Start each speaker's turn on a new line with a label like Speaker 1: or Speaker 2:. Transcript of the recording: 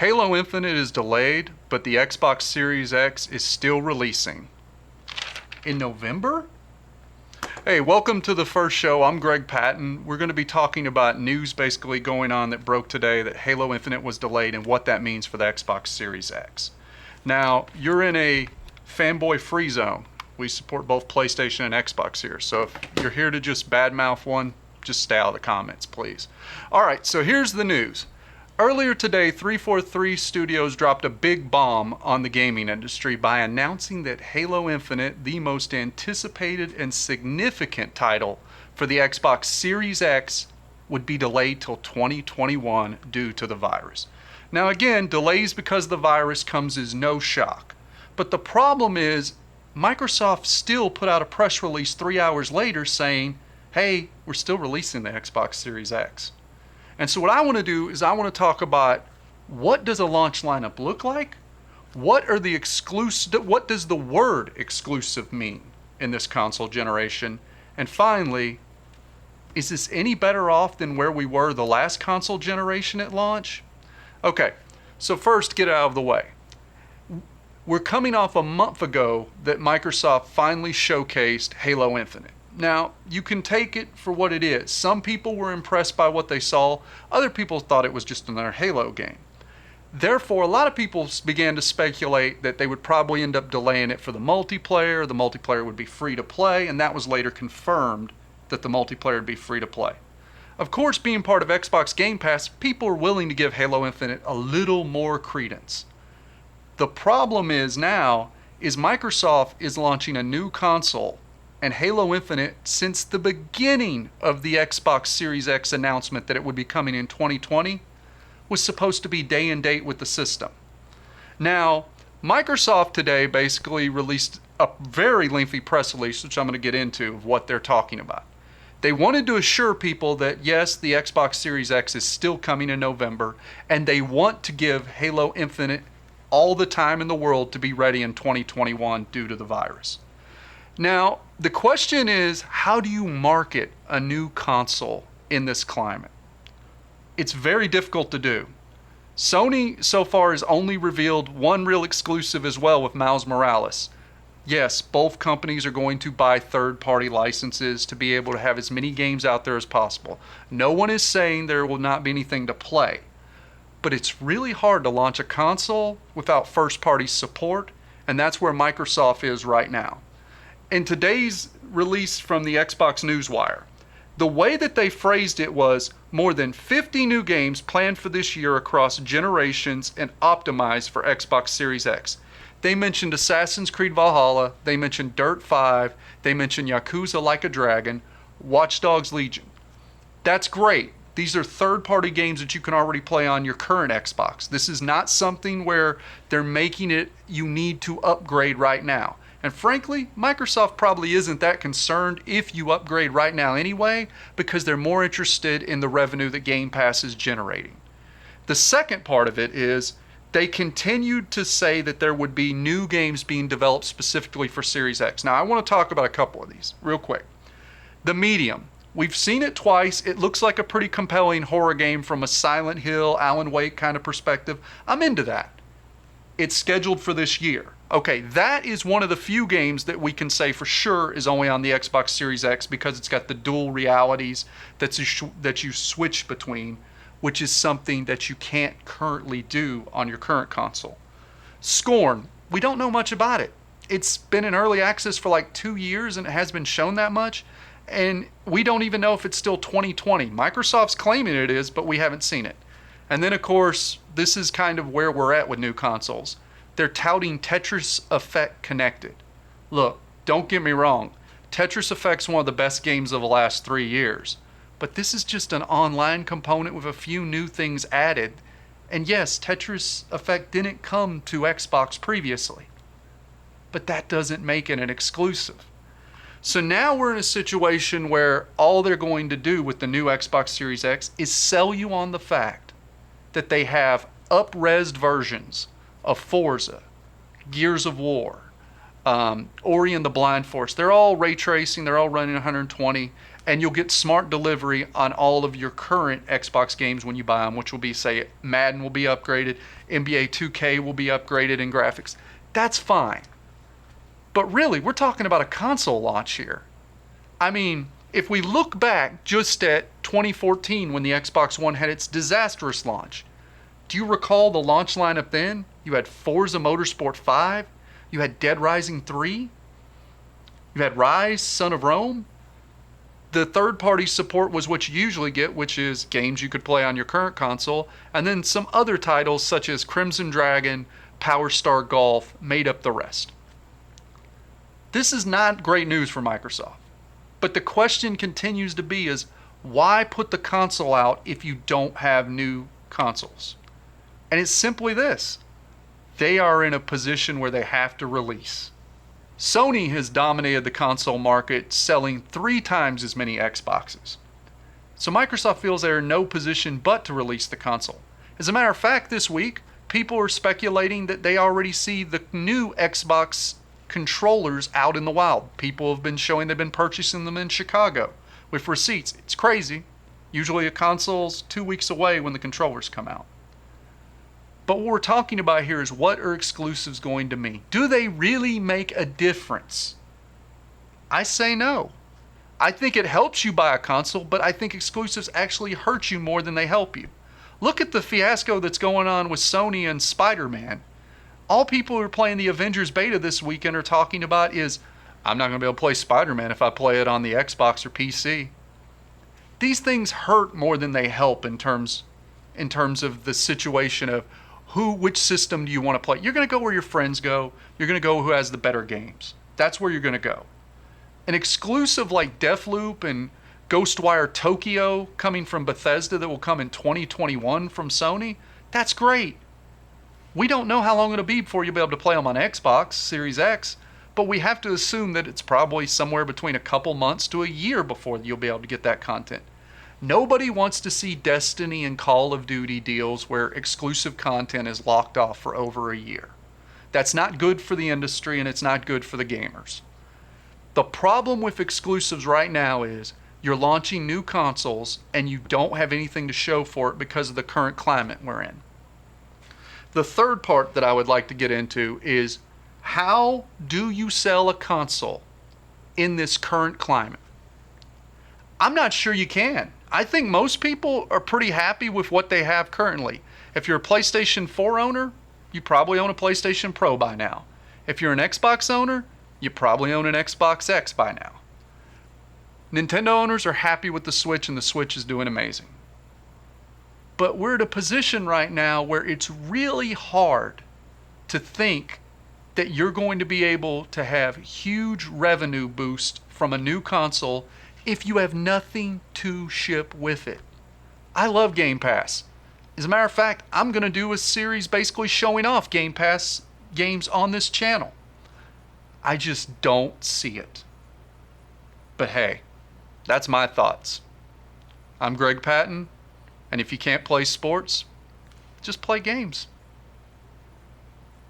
Speaker 1: Halo Infinite is delayed, but the Xbox Series X is still releasing. In November? Hey, welcome to the first show. I'm Greg Patton. We're going to be talking about news basically going on that broke today that Halo Infinite was delayed and what that means for the Xbox Series X. Now, you're in a fanboy free zone. We support both PlayStation and Xbox here. So if you're here to just badmouth one, just stay out of the comments, please. All right, so here's the news. Earlier today, 343 Studios dropped a big bomb on the gaming industry by announcing that Halo Infinite, the most anticipated and significant title for the Xbox Series X, would be delayed till 2021 due to the virus. Now again, delays because of the virus comes as no shock. But the problem is, Microsoft still put out a press release 3 hours later saying, hey, we're still releasing the Xbox Series X. And so what I want to do is I want to talk about what does a launch lineup look like? What does the word exclusive mean in this console generation? And finally, is this any better off than where we were the last console generation at launch? Okay, so first get out of the way. We're coming off a month ago that Microsoft finally showcased Halo Infinite. Now, you can take it for what it is. Some people were impressed by what they saw. Other people thought it was just another Halo game. Therefore, a lot of people began to speculate that they would probably end up delaying it for the multiplayer. The multiplayer would be free to play, and that was later confirmed that the multiplayer would be free to play. Of course, being part of Xbox Game Pass, people are willing to give Halo Infinite a little more credence. The problem is now, Microsoft is launching a new console, and Halo Infinite, since the beginning of the Xbox Series X announcement that it would be coming in 2020, was supposed to be day and date with the system. Now, Microsoft today basically released a very lengthy press release, which I'm going to get into, of what they're talking about. They wanted to assure people that yes, the Xbox Series X is still coming in November, and they want to give Halo Infinite all the time in the world to be ready in 2021 due to the virus. Now, the question is, how do you market a new console in this climate? It's very difficult to do. Sony so far has only revealed one real exclusive as well with Miles Morales. Yes, both companies are going to buy third-party licenses to be able to have as many games out there as possible. No one is saying there will not be anything to play. But it's really hard to launch a console without first-party support, and that's where Microsoft is right now. In today's release from the Xbox Newswire, the way that they phrased it was more than 50 new games planned for this year across generations and optimized for Xbox Series X. They mentioned Assassin's Creed Valhalla, they mentioned Dirt 5, they mentioned Yakuza Like a Dragon, Watch Dogs Legion. That's great. These are third-party games that you can already play on your current Xbox. This is not something where they're making it you need to upgrade right now. And frankly, Microsoft probably isn't that concerned if you upgrade right now anyway, because they're more interested in the revenue that Game Pass is generating. The second part of it is they continued to say that there would be new games being developed specifically for Series X. Now, I want to talk about a couple of these real quick. The Medium. We've seen it twice. It looks like a pretty compelling horror game from a Silent Hill, Alan Wake kind of perspective. I'm into that. It's scheduled for this year. Okay, that is one of the few games that we can say for sure is only on the Xbox Series X because it's got the dual realities that you switch between, which is something that you can't currently do on your current console. Scorn, we don't know much about it. It's been in early access for like 2 years and it has been shown that much, and we don't even know if it's still 2020. Microsoft's claiming it is, but we haven't seen it. And then, of course, this is kind of where we're at with new consoles. They're touting Tetris Effect Connected. Look, don't get me wrong. Tetris Effect's one of the best games of the last 3 years. But this is just an online component with a few new things added. And yes, Tetris Effect didn't come to Xbox previously. But that doesn't make it an exclusive. So now we're in a situation where all they're going to do with the new Xbox Series X is sell you on the fact that they have up-resed versions of Forza, Gears of War, Ori and the Blind Forest. They're all ray tracing, they're all running 120, and you'll get smart delivery on all of your current Xbox games when you buy them, which will be, say, Madden will be upgraded, NBA 2K will be upgraded in graphics. That's fine. But really, we're talking about a console launch here. I mean, if we look back just at 2014 when the Xbox One had its disastrous launch, do you recall the launch lineup then? You had Forza Motorsport 5, you had Dead Rising 3, you had Rise, Son of Rome. The third-party support was what you usually get, which is games you could play on your current console, and then some other titles such as Crimson Dragon, Power Star Golf made up the rest. This is not great news for Microsoft. But the question continues to be is, why put the console out if you don't have new consoles? And it's simply this. They are in a position where they have to release. Sony has dominated the console market, selling 3 times as many Xboxes. So Microsoft feels they're in no position but to release the console. As a matter of fact, this week, people are speculating that they already see the new Xbox controllers out in the wild. People have been showing they've been purchasing them in Chicago with receipts. It's crazy. Usually a console's 2 weeks away when the controllers come out. But what we're talking about here is, what are exclusives going to mean? Do they really make a difference? I say no. I think it helps you buy a console, but I think exclusives actually hurt you more than they help you. Look at the fiasco that's going on with Sony and Spider-Man. All people who are playing the Avengers beta this weekend are talking about is, I'm not going to be able to play Spider-Man if I play it on the Xbox or PC. These things hurt more than they help in terms of the situation of which system do you want to play. You're going to go where your friends go. You're going to go who has the better games. That's where you're going to go. An exclusive like Deathloop and Ghostwire Tokyo coming from Bethesda that will come in 2021 from Sony, that's great. We don't know how long it'll be before you'll be able to play them on Xbox Series X, but we have to assume that it's probably somewhere between a couple months to a year before you'll be able to get that content. Nobody wants to see Destiny and Call of Duty deals where exclusive content is locked off for over a year. That's not good for the industry, and it's not good for the gamers. The problem with exclusives right now is you're launching new consoles and you don't have anything to show for it because of the current climate we're in. The third part that I would like to get into is, how do you sell a console in this current climate? I'm not sure you can. I think most people are pretty happy with what they have currently. If you're a PlayStation 4 owner, you probably own a PlayStation Pro by now. If you're an Xbox owner, you probably own an Xbox X by now. Nintendo owners are happy with the Switch, and the Switch is doing amazing. But we're at a position right now where it's really hard to think that you're going to be able to have huge revenue boost from a new console if you have nothing to ship with it. I love Game Pass. As a matter of fact, I'm going to do a series basically showing off Game Pass games on this channel. I just don't see it. But hey, that's my thoughts. I'm Greg Patton, and if you can't play sports, just play games.